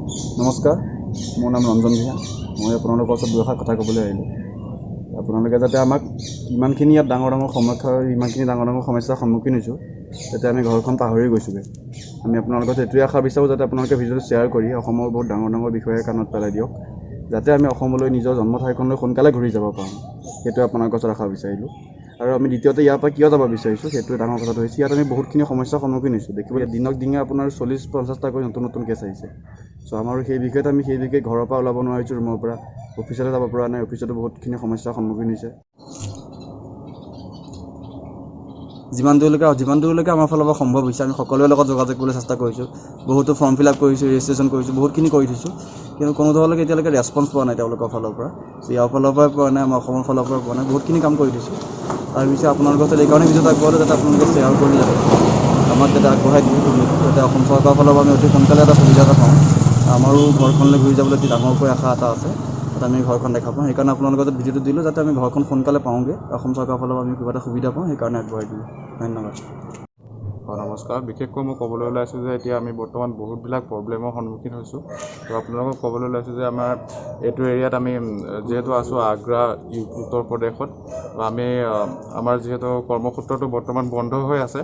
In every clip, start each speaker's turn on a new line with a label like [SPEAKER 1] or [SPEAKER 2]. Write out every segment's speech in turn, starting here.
[SPEAKER 1] নমস্কাৰ, মোৰ নাম ৰঞ্জন ভূঞা। মই আপোনালোকৰ ওচৰত দুআষাৰ কথা ক'বলৈ আহিলোঁ। আপোনালোকে যাতে আমাক ইমানখিনি ইয়াত ডাঙৰ সমস্যাৰ সন্মুখীন হৈছোঁ, যাতে আমি ঘৰখন পাহৰি গৈছোঁগৈ। আমি আপোনালোকৰ এইটোৱে আশা বিচাৰোঁ যাতে আপোনালোকে ভিডিঅ'টো শ্বেয়াৰ কৰি অসমৰ বহুত ডাঙৰ বিষয়ে কাণত পেলাই দিয়ক, যাতে আমি অসমলৈ নিজৰ জন্ম ঠাইখনলৈ সোনকালে ঘূৰি যাব পাৰোঁ। সেইটোৱে আপোনালোকৰ ওচৰত আশা বিচাৰিলোঁ। আৰু আমি দ্বিতীয়তে ইয়াৰ পৰা কিয় যাব বিচাৰিছোঁ সেইটোৱে ডাঙৰ কথাটো হৈছে, ইয়াত আমি বহুতখিনি সমস্যাৰ সন্মুখীন হৈছোঁ। দেখিব দিনক দিনে আপোনাৰ 40-50টা কৰি নতুন কেছ আহিছে। চ' আমাৰো সেই বিষয়ে ঘৰৰ পৰা ওলাব নোৱাৰিছোঁ, ৰুমৰ পৰা অফিচলৈ যাব পৰা নাই। অফিচতো বহুতখিনি সমস্যাৰ সন্মুখীন হৈছে। যিমান দূৰলৈকে আমাৰ ফালৰ পৰা সম্ভৱ হৈছে আমি সকলোৰে লগত যোগাযোগ কৰিবলৈ চেষ্টা কৰিছোঁ। বহুতো ফৰ্ম ফিল আপ কৰিছোঁ, ৰেজিষ্ট্ৰেশ্যন কৰিছোঁ, বহুতখিনি কৰি থৈছোঁ। কিন্তু কোনো ধৰণলৈকে এতিয়ালৈকে ৰেছপন্স পোৱা নাই তেওঁলোকৰ ফালৰ পৰা। ইয়াৰ ফালৰ পৰাই পোৱা নাই, আমাৰ অসমৰ ফালৰ পৰা পোৱা নাই। বহুতখিনি কাম কৰি থৈছোঁ। তাৰ পিছত আপোনালোকৰ ওচৰত এইকাৰণে ভিডিঅ'টো আগবঢ়ালোঁ যাতে আপোনালোকে শ্বেয়াৰ কৰি যাতে আমাক যাতে আগবঢ়াই দিয়ে, যাতে অসম চৰকাৰৰ ফালৰ পৰা আমি অতি সোনকালে এটা সুবিধা এটা পাওঁ। আমাৰো ঘৰখনলৈ ঘূৰি যাবলৈ অতি ডাঙৰকৈ আশা এটা আছে, যাতে আমি ঘৰখন দেখা পাওঁ। সেইকাৰণে আপোনালোকৰ যাতে ভিডিঅ'টো দিলোঁ যাতে আমি ঘৰখন সোনকালে পাওঁগৈ, অসম চৰকাৰৰ ফালৰ পৰা আমি কিবা এটা সুবিধা পাওঁ, সেইকাৰণে আগবঢ়াই দিলোঁ। ধন্যবাদ।
[SPEAKER 2] নমস্কাৰ। বিশেষকৈ মই ক'বলৈ ওলাইছোঁ যে এতিয়া আমি বৰ্তমান বহুতবিলাক প্ৰব্লেমৰ সন্মুখীন হৈছোঁ। তো আপোনালোকক ক'বলৈ ওলাইছোঁ যে আমাৰ এইটো এৰিয়াত আমি যিহেতু আছোঁ আগ্ৰা উত্তৰ প্ৰদেশত, আমি আমাৰ যিহেতু কৰ্মসূত্ৰটো বৰ্তমান বন্ধ হৈ আছে,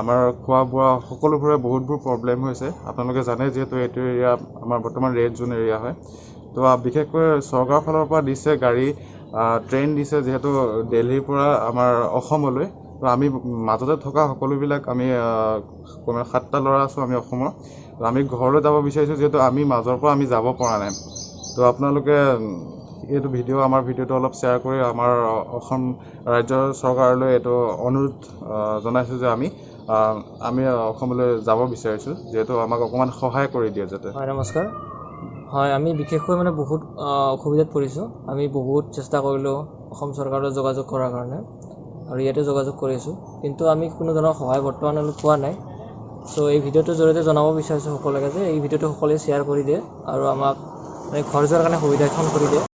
[SPEAKER 2] আমাৰ খোৱা বোৱা সকলোবোৰে বহুতবোৰ প্ৰব্লেম হৈছে। আপোনালোকে জানে যিহেতু এইটো এৰিয়া আমাৰ বৰ্তমান ৰেড জোন এৰিয়া হয়। তো বিশেষকৈ চৰকাৰৰ ফালৰ পৰা দিছে গাড়ী, ট্ৰেইন দিছে যিহেতু দিল্লীৰ পৰা আমাৰ অসমলৈ। তো আমি মাজতে থকা সকলোবিলাক আমি 7টা ল'ৰা আছোঁ আমি অসমৰ। তো আমি ঘৰলৈ যাব বিচাৰিছোঁ যিহেতু আমি মাজৰ পৰা আমি যাব পৰা নাই। তো আপোনালোকে এইটো আমাৰ ভিডিঅ'টো অলপ শ্বেয়াৰ কৰি আমাৰ অসম ৰাজ্যৰ চৰকাৰলৈ এইটো অনুৰোধ জনাইছোঁ যে আমি অসমলৈ যাব বিচাৰিছোঁ, যিহেতু আমাক অকণমান সহায় কৰি দিয়ে যাতে।
[SPEAKER 3] হয়, নমস্কাৰ। হয়, আমি বিশেষকৈ বহুত অসুবিধাত পৰিছোঁ। আমি বহুত চেষ্টা কৰিলোঁ অসম চৰকাৰৰ যোগাযোগ কৰাৰ কাৰণে, আৰু ইয়াতে যোগাযোগ কৰিছোঁ, কিন্তু আমি কোনো ধৰণৰ সহায় বৰ্তমানলৈ পোৱা নাই। চ' এই ভিডিঅ'টোৰ জৰিয়তে জনাব বিচাৰিছোঁ সকলোকে যে এই ভিডিঅ'টো সকলোৱে শ্বেয়াৰ কৰি দিয়ে আৰু আমাক ঘৰ যোৱাৰ কাৰণে সুবিধা এখন কৰি দিয়ে।